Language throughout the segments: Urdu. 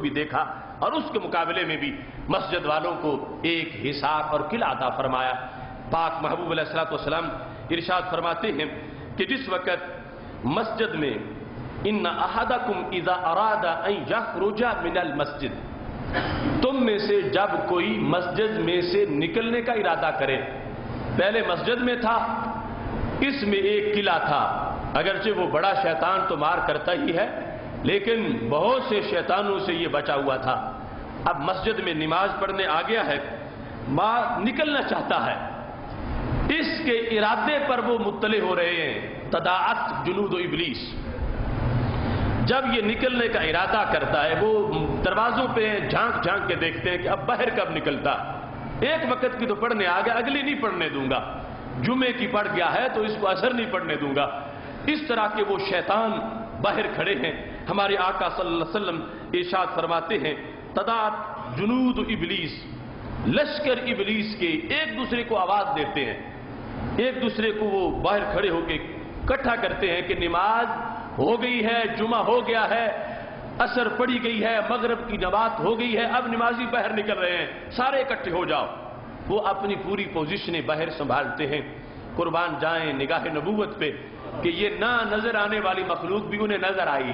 بھی دیکھا اور اس کے مقابلے میں بھی مسجد والوں کو ایک حصار اور قلعہ عطا فرمایا۔ پاک محبوب علیہ الصلوۃ والسلام ارشاد فرماتے ہیں کہ جس وقت مسجد میں ان احدکم اذا اراد ان یخرج من المسجد، تم میں سے جب کوئی مسجد میں سے نکلنے کا ارادہ کرے، پہلے مسجد میں تھا، اس میں ایک قلعہ تھا، اگرچہ وہ بڑا شیطان تو مار کرتا ہی ہے لیکن بہت سے شیطانوں سے یہ بچا ہوا تھا، اب مسجد میں نماز پڑھنے آ گیا ہے، نکلنا چاہتا ہے، اس کے ارادے پر وہ مطلع ہو رہے ہیں، تداعت جنود ابلیس، جب یہ نکلنے کا ارادہ کرتا ہے وہ دروازوں پہ جھانک جھانک کے دیکھتے ہیں کہ اب باہر کب نکلتا، ایک وقت کی تو پڑھنے آ گیا، اگلی نہیں پڑھنے دوں گا، جمعے کی پڑھ گیا ہے تو اس کو اثر نہیں پڑھنے دوں گا، اس طرح کے وہ شیطان باہر کھڑے ہیں۔ ہمارے آقا صلی اللہ علیہ وسلم ارشاد فرماتے ہیں تداعت جنود ابلیس، لشکر ابلیس کے ایک دوسرے کو آواز دیتے ہیں، ایک دوسرے کو وہ باہر کھڑے ہو کے اکٹھا کرتے ہیں کہ نماز ہو گئی ہے، جمعہ ہو گیا ہے، عصر پڑھی گئی ہے، مغرب کی نماز ہو گئی ہے، اب نمازی باہر نکل رہے ہیں، سارے اکٹھے ہو جاؤ۔ وہ اپنی پوری پوزیشنیں باہر سنبھالتے ہیں، قربان جائیں نگاہ نبوت پہ کہ یہ نہ نظر آنے والی مخلوق بھی انہیں نظر آئی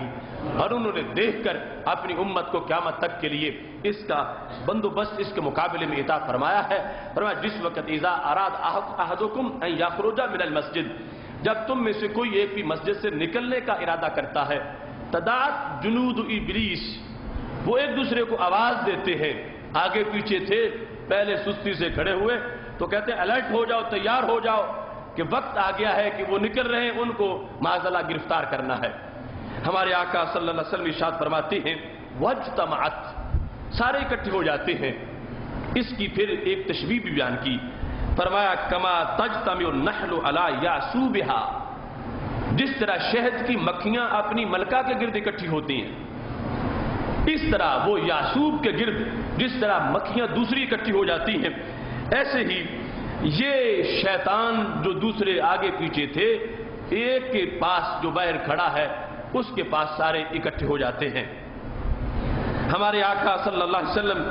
اور انہوں نے دیکھ کر اپنی امت کو قیامت تک کے لیے اس کا بندوبست اس کے مقابلے میں عطا فرمایا ہے۔ فرمایا جس وقت اذا اراد احدکم ان یخرج من المسجد، جب تم میں سے کوئی ایک بھی مسجد سے نکلنے کا ارادہ کرتا ہے، تداعت جنود ابلیس، وہ ایک دوسرے کو آواز دیتے ہیں، آگے پیچھے تھے پہلے سستی سے کھڑے ہوئے تو کہتے ہیں الرٹ ہو جاؤ، تیار ہو جاؤ کہ وقت آ گیا ہے کہ وہ نکل رہے ہیں، ان کو معاذ اللہ گرفتار کرنا ہے۔ ہمارے آقا صلی اللہ علیہ وسلم ارشاد فرماتے ہیں واجتمعت، سارے اکٹھے ہو جاتے ہیں۔ اس کی پھر ایک تشبیہ بھی بیان کی، فرمایا کما تجتمع النحل علی یعصوبہا، جس طرح شہد کی مکھیاں اپنی ملکہ کے گرد اکٹھی ہوتی ہیں، اس طرح وہ یعصوب کے گرد جس طرح مکھیاں دوسری اکٹھی ہو جاتی ہیں، ایسے ہی یہ شیطان جو دوسرے آگے پیچھے تھے، ایک کے پاس جو باہر کھڑا ہے اس کے پاس سارے اکٹھے ہو جاتے ہیں۔ ہمارے آقا صلی اللہ علیہ وسلم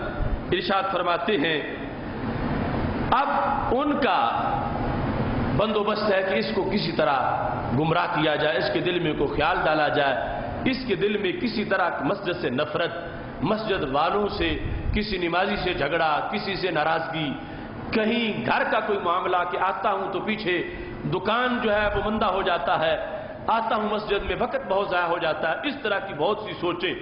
ارشاد فرماتے ہیں اب ان کا بندوبست ہے کہ اس کو کسی طرح گمراہ کیا جائے، اس کے دل میں کوئی خیال ڈالا جائے، اس کے دل میں کسی طرح مسجد سے نفرت، مسجد والوں سے، کسی نمازی سے جھگڑا، کسی سے ناراضگی، کہیں گھر کا کوئی معاملہ کہ آتا ہوں تو پیچھے دکان جو ہے وہ مندہ ہو جاتا ہے، آتا ہوں مسجد میں وقت بہت ضائع ہو جاتا ہے، اس طرح کی بہت سی سوچیں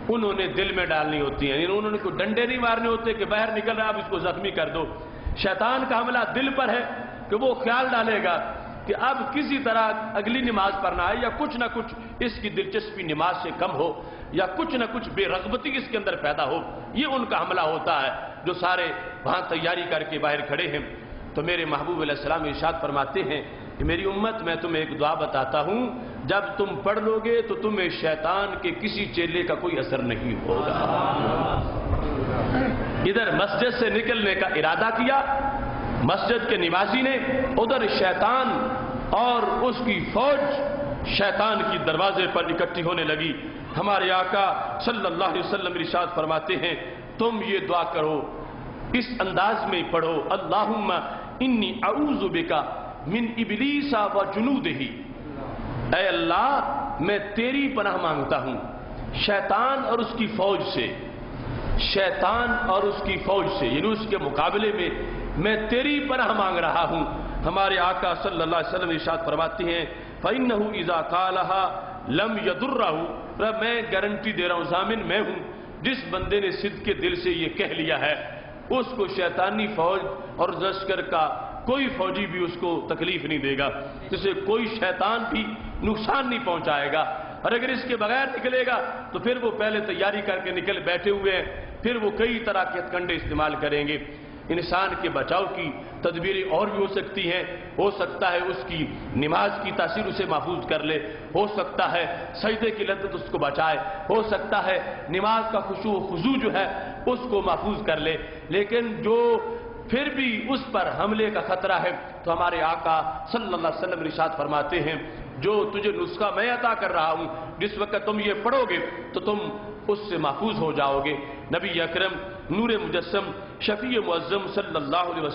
انہوں نے دل میں ڈالنی ہوتی ہیں، انہوں نے کوئی ڈنڈے نہیں مارنے ہوتے کہ باہر نکل رہا اب اس کو زخمی کر دو، شیطان کا حملہ دل پر ہے کہ وہ خیال ڈالے گا کہ اب کسی طرح اگلی نماز پڑھنا ہے یا کچھ نہ کچھ اس کی دلچسپی نماز سے کم ہو یا کچھ نہ کچھ بے رغبتی اس کے اندر پیدا ہو، یہ ان کا حملہ ہوتا ہے جو سارے وہاں تیاری کر کے باہر کھڑے ہیں۔ تو میرے محبوب علیہ السلام ارشاد فرماتے ہیں کہ میری امت میں تمہیں ایک دعا بتاتا ہوں، جب تم پڑھ لو گے تو تمہیں شیطان کے کسی چیلے کا کوئی اثر نہیں ہوگا۔ ادھر مسجد سے نکلنے کا ارادہ کیا مسجد کے نمازی نے، ادھر شیطان اور اس کی فوج شیطان کی دروازے پر اکٹھی ہونے لگی۔ ہمارے آقا صلی اللہ علیہ وسلم ارشاد فرماتے ہیں تم یہ دعا کرو، اس انداز میں پڑھو، اللہم انی اعوذ بک من ابلیس و جنودہ، اے اللہ میں تیری پناہ مانگتا ہوں شیطان اور اس کی فوج سے، شیطان اور اس کی فوج سے، یعنی اس کے مقابلے میں تیری پناہ مانگ رہا ہوں۔ ہمارے آقا صلی اللہ علیہ وسلم ارشاد فرماتے ہیں فَإِنَّهُ إِذَا قَالَهَا لَمْ يَضُرَّهُ، میں گارنٹی دے رہا ہوں، ضامن میں ہوں، جس بندے نے صدق کے دل سے یہ کہہ لیا ہے اس کو شیطانی فوج اور لشکر کا کوئی فوجی بھی اس کو تکلیف نہیں دے گا، جسے کوئی شیطان بھی نقصان نہیں پہنچائے گا، اور اگر اس کے بغیر نکلے گا تو پھر وہ پہلے تیاری کر کے نکل بیٹھے ہوئے ہیں، پھر وہ کئی طرح کے ہتھکنڈے استعمال کریں گے۔ انسان کے بچاؤ کی تدبیریں اور بھی ہو سکتی ہیں، ہو سکتا ہے اس کی نماز کی تاثیر اسے محفوظ کر لے، ہو سکتا ہے سجدے کی لذت اس کو بچائے، ہو سکتا ہے نماز کا خشوع و خضوع جو ہے اس کو محفوظ کر لے، لیکن جو پھر بھی اس پر حملے کا خطرہ ہے تو ہمارے آقا صلی اللہ علیہ وسلم ارشاد فرماتے ہیں جو تجھے نسخہ میں عطا کر رہا ہوں، جس وقت تم یہ پڑھو گے تو تم اس سے محفوظ ہو جاؤ گے۔ نبی اکرم نور مجسم شفیع معظم صلی اللہ علیہ وسلم